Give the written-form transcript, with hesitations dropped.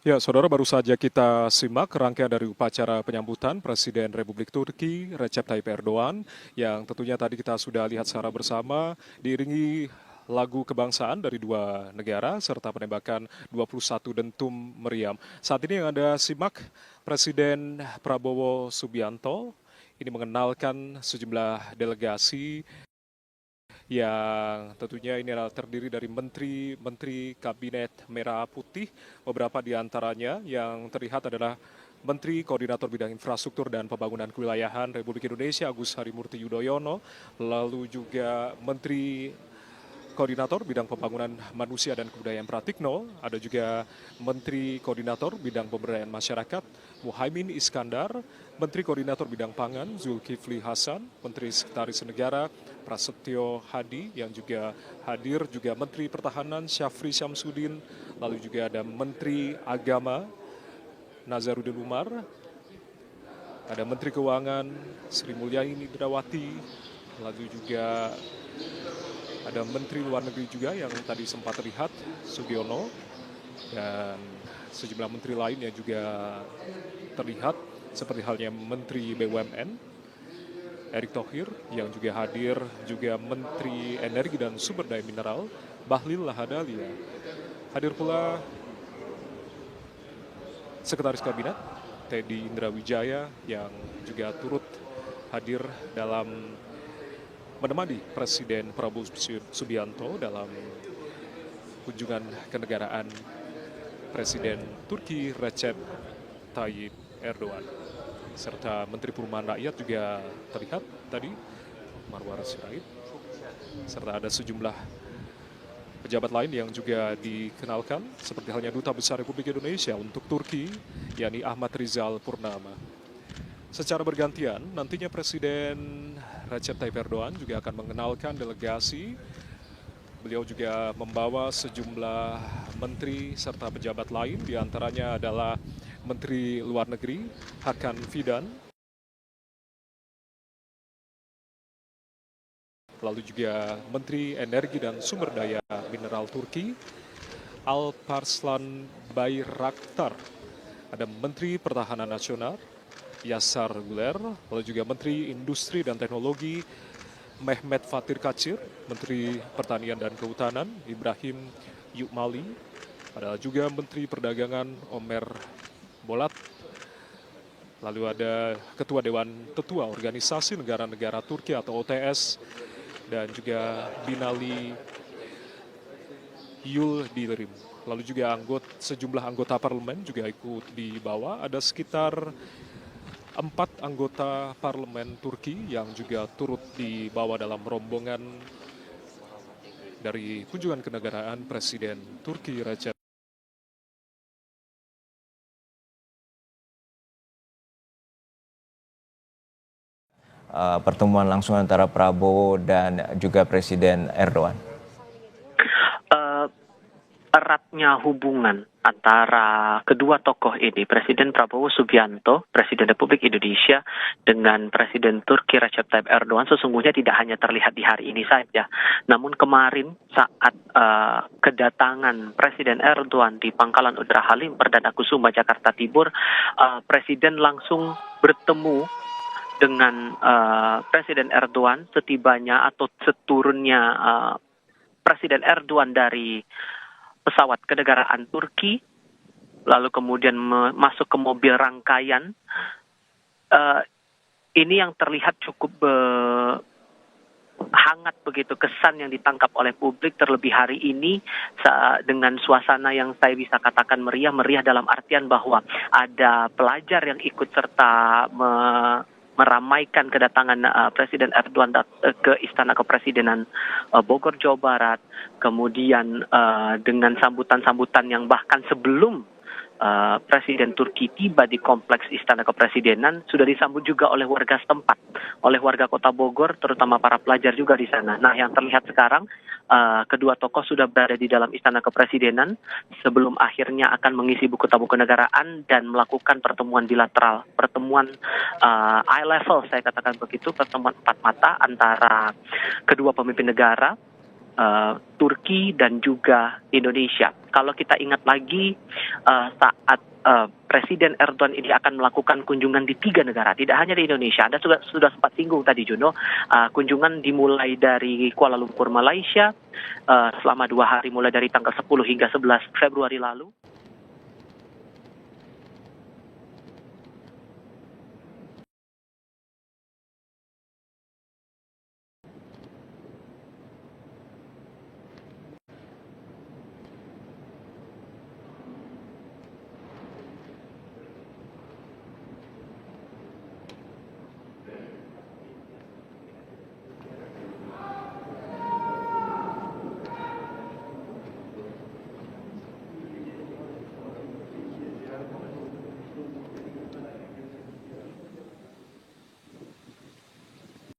Ya, saudara, baru saja kita simak rangkaian dari upacara penyambutan Presiden Republik Turki Recep Tayyip Erdogan yang tentunya tadi kita sudah lihat secara bersama diiringi lagu kebangsaan dari dua negara serta penembakan 21 dentum meriam. Saat ini yang Anda simak Presiden Prabowo Subianto ini mengenalkan sejumlah delegasi yang tentunya ini adalah terdiri dari menteri-menteri Kabinet Merah Putih. Beberapa di antaranya yang terlihat adalah Menteri Koordinator Bidang Infrastruktur dan Pembangunan Kewilayahan Republik Indonesia Agus Harimurti Yudhoyono, lalu juga Menteri Koordinator Bidang Pembangunan Manusia dan Kebudayaan Pratikno, ada juga Menteri Koordinator Bidang Pemberdayaan Masyarakat Muhaimin Iskandar, Menteri Koordinator Bidang Pangan Zulkifli Hasan, Menteri Sekretaris Negara Prasetyo Hadi yang juga hadir, juga Menteri Pertahanan Syafri Syamsuddin, lalu juga ada Menteri Agama Nazarudin Umar, ada Menteri Keuangan Sri Mulyani Indrawati, lalu juga ada Menteri Luar Negeri juga yang tadi sempat terlihat, Sugiono, dan sejumlah menteri lain yang juga terlihat, seperti halnya Menteri BUMN, Erick Thohir, yang juga hadir, juga Menteri Energi dan Sumber Daya Mineral, Bahlil Lahadalia. Hadir pula Sekretaris Kabinet, Teddy Indrawijaya, yang juga turut hadir dalam menemani Presiden Prabowo Subianto dalam kunjungan kenegaraan Presiden Turki Recep Tayyip Erdogan. Serta Menteri Perumahan Rakyat juga terlihat tadi, Marwar Sirait. Serta ada sejumlah pejabat lain yang juga dikenalkan, seperti halnya Duta Besar Republik Indonesia untuk Turki, yakni Ahmad Rizal Purnama. Secara bergantian, nantinya Presiden Recep Tayyip Erdogan juga akan mengenalkan delegasi. Beliau juga membawa sejumlah menteri serta pejabat lain, diantaranya adalah Menteri Luar Negeri Hakan Fidan, lalu juga Menteri Energi dan Sumber Daya Mineral Turki Alparslan Bayraktar, ada Menteri Pertahanan Nasional Yasar Guler, lalu juga Menteri Industri dan Teknologi Mehmet Fatir Kacir, Menteri Pertanian dan Kehutanan Ibrahim Yukmali, ada juga Menteri Perdagangan Omer Bolat, lalu ada Ketua Dewan Tetua Organisasi Negara-Negara Turki atau OTS, dan juga Binali Yildirim. Lalu juga sejumlah anggota parlemen juga ikut dibawa, ada sekitar 4 anggota parlemen Turki yang juga turut dibawa dalam rombongan dari kunjungan kenegaraan Presiden Turki Recep. Pertemuan langsung antara Prabowo dan juga Presiden Erdogan? Eh, Eratnya hubungan antara kedua tokoh ini, Presiden Prabowo Subianto, Presiden Republik Indonesia, dengan Presiden Turki Recep Tayyip Erdogan sesungguhnya tidak hanya terlihat di hari ini saja. Namun kemarin saat kedatangan Presiden Erdogan di Pangkalan Udara Halim Perdana Kusuma Jakarta Timur, Presiden langsung bertemu dengan Presiden Erdogan setibanya atau seturunnya Presiden Erdogan dari pesawat kenegaraan Turki, lalu kemudian masuk ke mobil rangkaian. Ini yang terlihat cukup hangat begitu kesan yang ditangkap oleh publik, terlebih hari ini dengan suasana yang saya bisa katakan meriah dalam artian bahwa ada pelajar yang ikut serta meramaikan kedatangan Presiden Erdogan ke Istana Kepresidenan Bogor, Jawa Barat. Kemudian dengan sambutan-sambutan yang bahkan sebelum Presiden Turki tiba di kompleks Istana Kepresidenan sudah disambut juga oleh warga setempat, oleh warga Kota Bogor, terutama para pelajar juga di sana. Nah, yang terlihat sekarang kedua tokoh sudah berada di dalam Istana Kepresidenan sebelum akhirnya akan mengisi buku tamu kenegaraan dan melakukan pertemuan bilateral, pertemuan eye level, saya katakan begitu, pertemuan empat mata antara kedua pemimpin negara, Turki dan juga Indonesia. Kalau kita ingat lagi saat Presiden Erdogan ini akan melakukan kunjungan di 3 negara, tidak hanya di Indonesia. Anda sudah sempat singgung tadi, Juno. Kunjungan dimulai dari Kuala Lumpur, Malaysia, selama 2 hari mulai dari tanggal 10 hingga 11 Februari lalu.